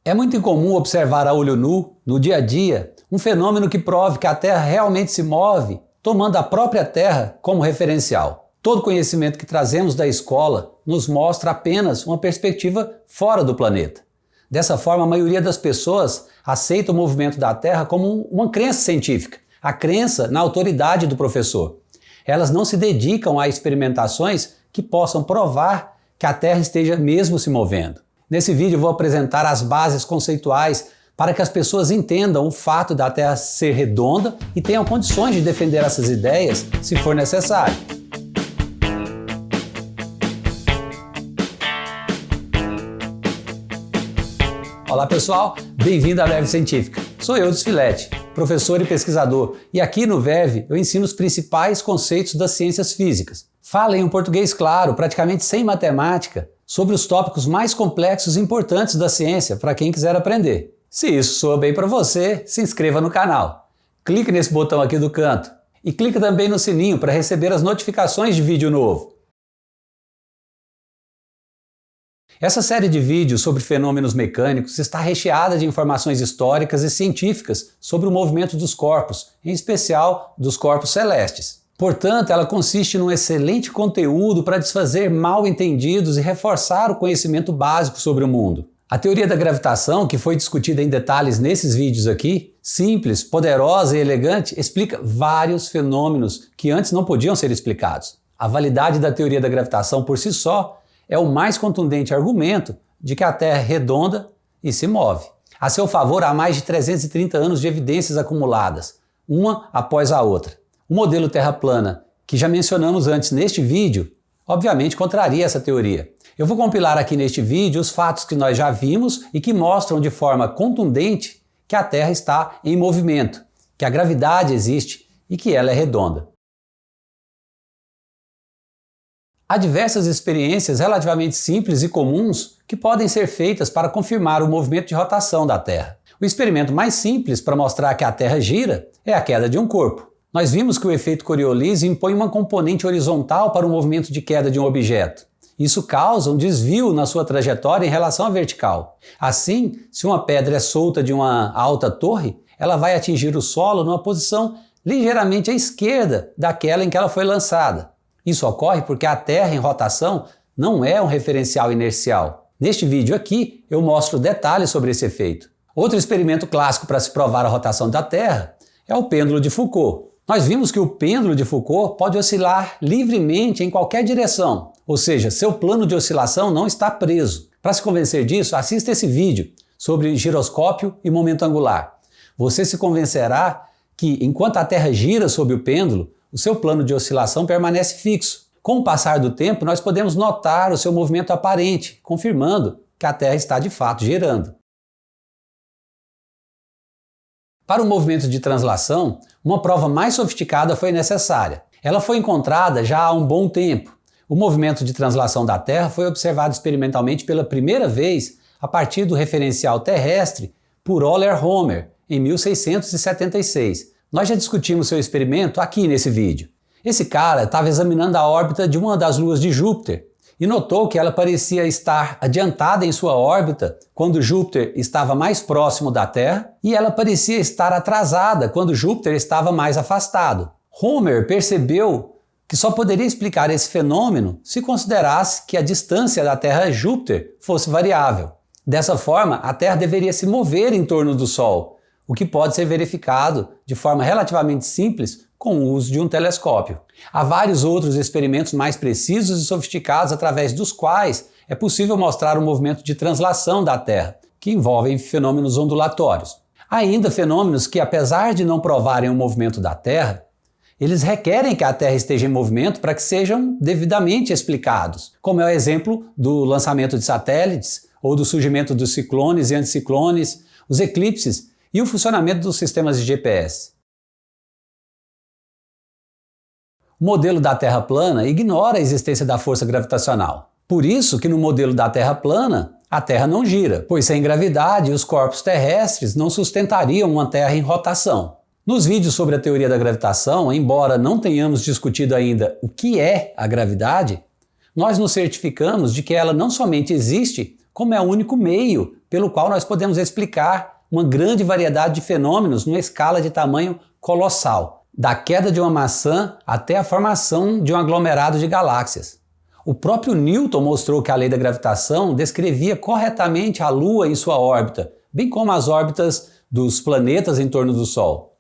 É muito incomum observar a olho nu, no dia a dia, um fenômeno que prove que a Terra realmente se move, tomando a própria Terra como referencial. Todo conhecimento que trazemos da escola nos mostra apenas uma perspectiva fora do planeta. Dessa forma, a maioria das pessoas aceita o movimento da Terra como uma crença científica, a crença na autoridade do professor. Elas não se dedicam a experimentações que possam provar que a Terra esteja mesmo se movendo. Nesse vídeo eu vou apresentar as bases conceituais para que as pessoas entendam o fato da Terra ser redonda e tenham condições de defender essas ideias se for necessário. Olá pessoal, bem-vindo à Verve Científica. Sou eu, Desfilete, professor e pesquisador, e aqui no Verve eu ensino os principais conceitos das ciências físicas. Falo em um português claro, praticamente sem matemática, sobre os tópicos mais complexos e importantes da ciência para quem quiser aprender. Se isso soa bem para você, se inscreva no canal. Clique nesse botão aqui do canto e clique também no sininho para receber as notificações de vídeo novo. Essa série de vídeos sobre fenômenos mecânicos está recheada de informações históricas e científicas sobre o movimento dos corpos, em especial dos corpos celestes. Portanto, ela consiste num excelente conteúdo para desfazer mal-entendidos e reforçar o conhecimento básico sobre o mundo. A teoria da gravitação, que foi discutida em detalhes nesses vídeos aqui, simples, poderosa e elegante, explica vários fenômenos que antes não podiam ser explicados. A validade da teoria da gravitação por si só é o mais contundente argumento de que a Terra é redonda e se move. A seu favor, há mais de 330 anos de evidências acumuladas, uma após a outra. O modelo Terra plana, que já mencionamos antes neste vídeo, obviamente contraria essa teoria. Eu vou compilar aqui neste vídeo os fatos que nós já vimos e que mostram de forma contundente que a Terra está em movimento, que a gravidade existe e que ela é redonda. Há diversas experiências relativamente simples e comuns que podem ser feitas para confirmar o movimento de rotação da Terra. O experimento mais simples para mostrar que a Terra gira é a queda de um corpo. Nós vimos que o efeito Coriolis impõe uma componente horizontal para o movimento de queda de um objeto. Isso causa um desvio na sua trajetória em relação à vertical. Assim, se uma pedra é solta de uma alta torre, ela vai atingir o solo numa posição ligeiramente à esquerda daquela em que ela foi lançada. Isso ocorre porque a Terra em rotação não é um referencial inercial. Neste vídeo aqui, eu mostro detalhes sobre esse efeito. Outro experimento clássico para se provar a rotação da Terra é o pêndulo de Foucault. Nós vimos que o pêndulo de Foucault pode oscilar livremente em qualquer direção, ou seja, seu plano de oscilação não está preso. Para se convencer disso, assista esse vídeo sobre giroscópio e momento angular. Você se convencerá que, enquanto a Terra gira sob o pêndulo, o seu plano de oscilação permanece fixo. Com o passar do tempo, nós podemos notar o seu movimento aparente, confirmando que a Terra está de fato girando. Para o movimento de translação, uma prova mais sofisticada foi necessária. Ela foi encontrada já há um bom tempo. O movimento de translação da Terra foi observado experimentalmente pela primeira vez a partir do referencial terrestre por Euler-Roemer, em 1676. Nós já discutimos seu experimento aqui nesse vídeo. Esse cara estava examinando a órbita de uma das luas de Júpiter e notou que ela parecia estar adiantada em sua órbita quando Júpiter estava mais próximo da Terra e ela parecia estar atrasada quando Júpiter estava mais afastado. Roemer percebeu que só poderia explicar esse fenômeno se considerasse que a distância da Terra a Júpiter fosse variável. Dessa forma, a Terra deveria se mover em torno do Sol, o que pode ser verificado de forma relativamente simples com o uso de um telescópio. Há vários outros experimentos mais precisos e sofisticados através dos quais é possível mostrar o movimento de translação da Terra, que envolvem fenômenos ondulatórios. Há ainda fenômenos que, apesar de não provarem o movimento da Terra, eles requerem que a Terra esteja em movimento para que sejam devidamente explicados, como é o exemplo do lançamento de satélites, ou do surgimento dos ciclones e anticiclones, os eclipses e o funcionamento dos sistemas de GPS. O modelo da Terra plana ignora a existência da força gravitacional. Por isso que no modelo da Terra plana, a Terra não gira, pois sem gravidade os corpos terrestres não sustentariam uma Terra em rotação. Nos vídeos sobre a teoria da gravitação, embora não tenhamos discutido ainda o que é a gravidade, nós nos certificamos de que ela não somente existe, como é o único meio pelo qual nós podemos explicar uma grande variedade de fenômenos numa escala de tamanho colossal, da queda de uma maçã até a formação de um aglomerado de galáxias. O próprio Newton mostrou que a lei da gravitação descrevia corretamente a Lua em sua órbita, bem como as órbitas dos planetas em torno do Sol.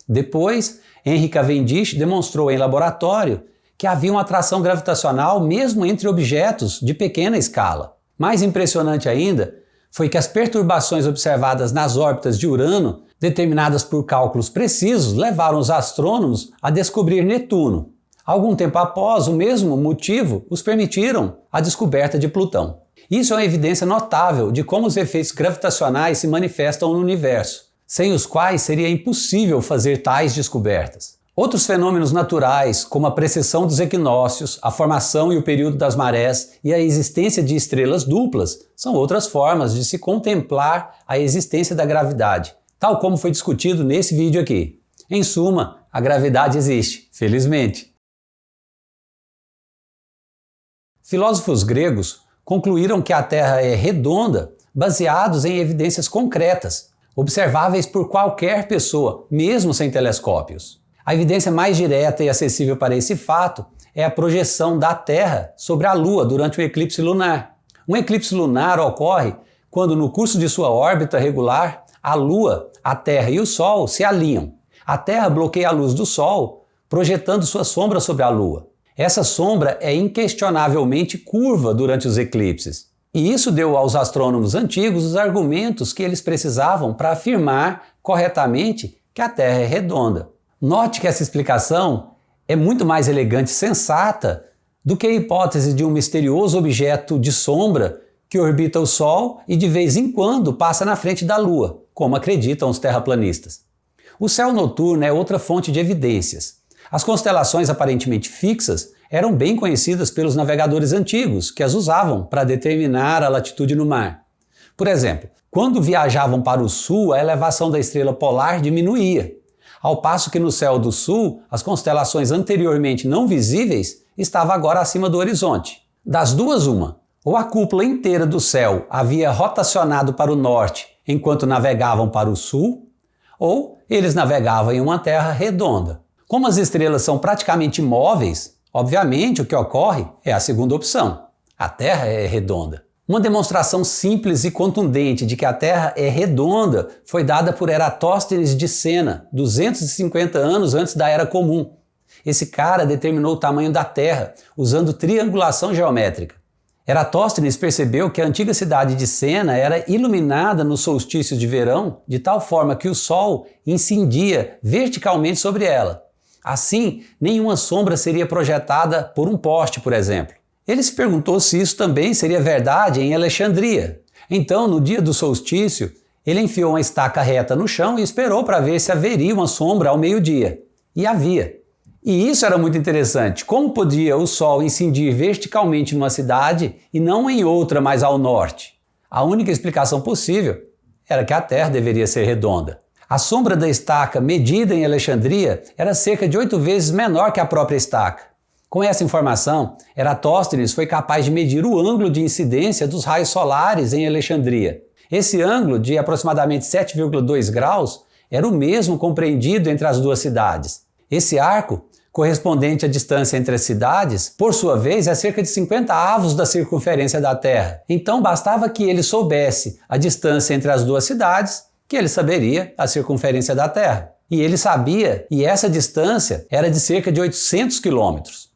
Depois, Henry Cavendish demonstrou em laboratório que havia uma atração gravitacional mesmo entre objetos de pequena escala. Mais impressionante ainda foi que as perturbações observadas nas órbitas de Urano, determinadas por cálculos precisos, levaram os astrônomos a descobrir Netuno. Algum tempo após, o mesmo motivo os permitiram a descoberta de Plutão. Isso é uma evidência notável de como os efeitos gravitacionais se manifestam no universo, sem os quais seria impossível fazer tais descobertas. Outros fenômenos naturais, como a precessão dos equinócios, a formação e o período das marés e a existência de estrelas duplas, são outras formas de se contemplar a existência da gravidade, tal como foi discutido nesse vídeo aqui. Em suma, a gravidade existe, felizmente. Filósofos gregos concluíram que a Terra é redonda baseados em evidências concretas, observáveis por qualquer pessoa, mesmo sem telescópios. A evidência mais direta e acessível para esse fato é a projeção da Terra sobre a Lua durante um eclipse lunar. Um eclipse lunar ocorre quando, no curso de sua órbita regular, a Lua, a Terra e o Sol se alinham. A Terra bloqueia a luz do Sol, projetando sua sombra sobre a Lua. Essa sombra é inquestionavelmente curva durante os eclipses. E isso deu aos astrônomos antigos os argumentos que eles precisavam para afirmar corretamente que a Terra é redonda. Note que essa explicação é muito mais elegante e sensata do que a hipótese de um misterioso objeto de sombra que orbita o Sol e de vez em quando passa na frente da Lua, como acreditam os terraplanistas. O céu noturno é outra fonte de evidências. As constelações aparentemente fixas eram bem conhecidas pelos navegadores antigos, que as usavam para determinar a latitude no mar. Por exemplo, quando viajavam para o sul, a elevação da estrela polar diminuía, ao passo que no céu do sul, as constelações anteriormente não visíveis estavam agora acima do horizonte. Das duas, uma. Ou a cúpula inteira do céu havia rotacionado para o norte enquanto navegavam para o sul, ou eles navegavam em uma terra redonda. Como as estrelas são praticamente imóveis, obviamente o que ocorre é a segunda opção. A Terra é redonda. Uma demonstração simples e contundente de que a Terra é redonda foi dada por Eratóstenes de Cena, 250 anos antes da Era Comum. Esse cara determinou o tamanho da Terra usando triangulação geométrica. Eratóstenes percebeu que a antiga cidade de Cena era iluminada no solstício de verão de tal forma que o Sol incendia verticalmente sobre ela. Assim, nenhuma sombra seria projetada por um poste, por exemplo. Ele se perguntou se isso também seria verdade em Alexandria. Então, no dia do solstício, ele enfiou uma estaca reta no chão e esperou para ver se haveria uma sombra ao meio-dia. E havia. E isso era muito interessante. Como podia o Sol incidir verticalmente numa cidade e não em outra mais ao norte? A única explicação possível era que a Terra deveria ser redonda. A sombra da estaca medida em Alexandria era cerca de 8 vezes menor que a própria estaca. Com essa informação, Eratóstenes foi capaz de medir o ângulo de incidência dos raios solares em Alexandria. Esse ângulo, de aproximadamente 7,2 graus, era o mesmo compreendido entre as duas cidades. Esse arco, correspondente à distância entre as cidades, por sua vez é cerca de 50 avos da circunferência da Terra. Então bastava que ele soubesse a distância entre as duas cidades, que ele saberia a circunferência da Terra. E ele sabia, e essa distância era de cerca de 800 quilômetros.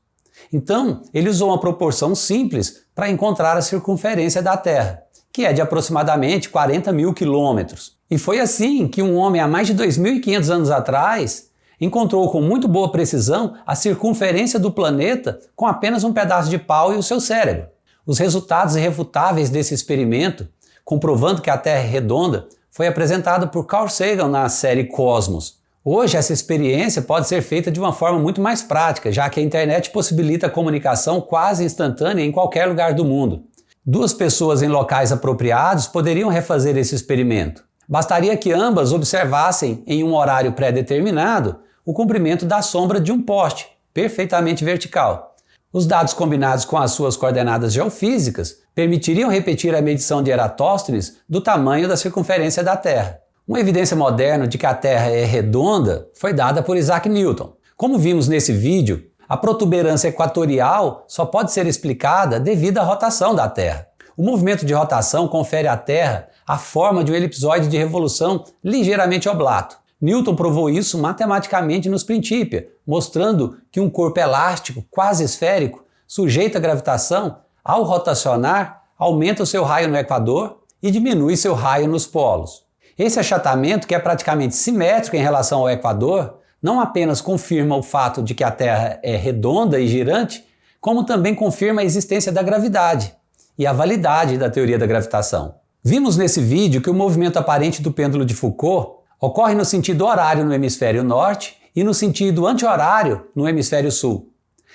Então, ele usou uma proporção simples para encontrar a circunferência da Terra, que é de aproximadamente 40 mil quilômetros. E foi assim que um homem há mais de 2.500 anos atrás encontrou com muito boa precisão a circunferência do planeta com apenas um pedaço de pau e o seu cérebro. Os resultados irrefutáveis desse experimento, comprovando que a Terra é redonda, foi apresentado por Carl Sagan na série Cosmos. Hoje, essa experiência pode ser feita de uma forma muito mais prática, já que a internet possibilita a comunicação quase instantânea em qualquer lugar do mundo. Duas pessoas em locais apropriados poderiam refazer esse experimento. Bastaria que ambas observassem em um horário pré-determinado o comprimento da sombra de um poste, perfeitamente vertical. Os dados combinados com as suas coordenadas geofísicas permitiriam repetir a medição de Eratóstenes do tamanho da circunferência da Terra. Uma evidência moderna de que a Terra é redonda foi dada por Isaac Newton. Como vimos nesse vídeo, a protuberância equatorial só pode ser explicada devido à rotação da Terra. O movimento de rotação confere à Terra a forma de um elipsoide de revolução ligeiramente oblato. Newton provou isso matematicamente nos Principia, mostrando que um corpo elástico, quase esférico, sujeito à gravitação, ao rotacionar, aumenta o seu raio no equador e diminui seu raio nos polos. Esse achatamento, que é praticamente simétrico em relação ao equador, não apenas confirma o fato de que a Terra é redonda e girante, como também confirma a existência da gravidade e a validade da teoria da gravitação. Vimos nesse vídeo que o movimento aparente do pêndulo de Foucault ocorre no sentido horário no hemisfério norte e no sentido anti-horário no hemisfério sul.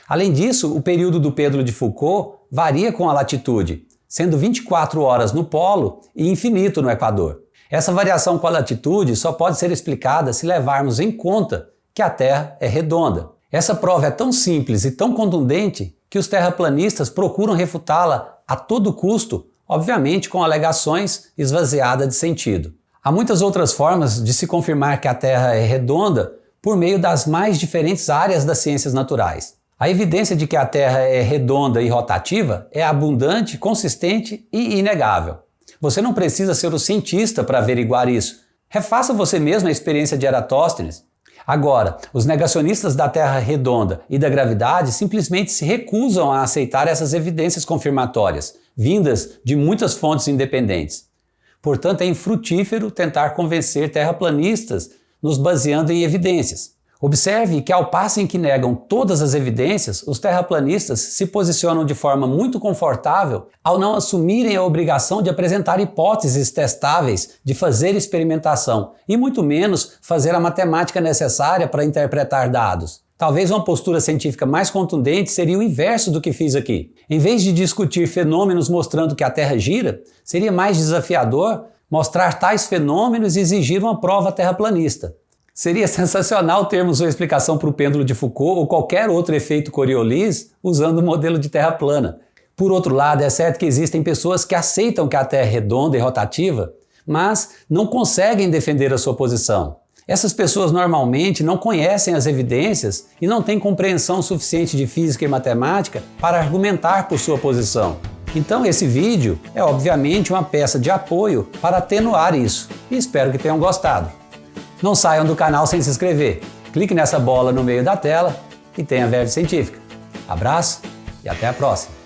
Além disso, o período do pêndulo de Foucault varia com a latitude, sendo 24 horas no polo e infinito no equador. Essa variação com a latitude só pode ser explicada se levarmos em conta que a Terra é redonda. Essa prova é tão simples e tão contundente que os terraplanistas procuram refutá-la a todo custo, obviamente com alegações esvaziadas de sentido. Há muitas outras formas de se confirmar que a Terra é redonda por meio das mais diferentes áreas das ciências naturais. A evidência de que a Terra é redonda e rotativa é abundante, consistente e inegável. Você não precisa ser um cientista para averiguar isso. Refaça você mesmo a experiência de Eratóstenes. Agora, os negacionistas da Terra redonda e da gravidade simplesmente se recusam a aceitar essas evidências confirmatórias, vindas de muitas fontes independentes. Portanto, é infrutífero tentar convencer terraplanistas nos baseando em evidências. Observe que, ao passo em que negam todas as evidências, os terraplanistas se posicionam de forma muito confortável ao não assumirem a obrigação de apresentar hipóteses testáveis, de fazer experimentação e muito menos fazer a matemática necessária para interpretar dados. Talvez uma postura científica mais contundente seria o inverso do que fiz aqui. Em vez de discutir fenômenos mostrando que a Terra gira, seria mais desafiador mostrar tais fenômenos e exigir uma prova terraplanista. Seria sensacional termos uma explicação para o pêndulo de Foucault ou qualquer outro efeito Coriolis usando o modelo de Terra plana. Por outro lado, é certo que existem pessoas que aceitam que a Terra é redonda e rotativa, mas não conseguem defender a sua posição. Essas pessoas normalmente não conhecem as evidências e não têm compreensão suficiente de física e matemática para argumentar por sua posição. Então esse vídeo é obviamente uma peça de apoio para atenuar isso, e espero que tenham gostado. Não saiam do canal sem se inscrever. Clique nessa bola no meio da tela e tenha Verve Científica. Abraço e até a próxima!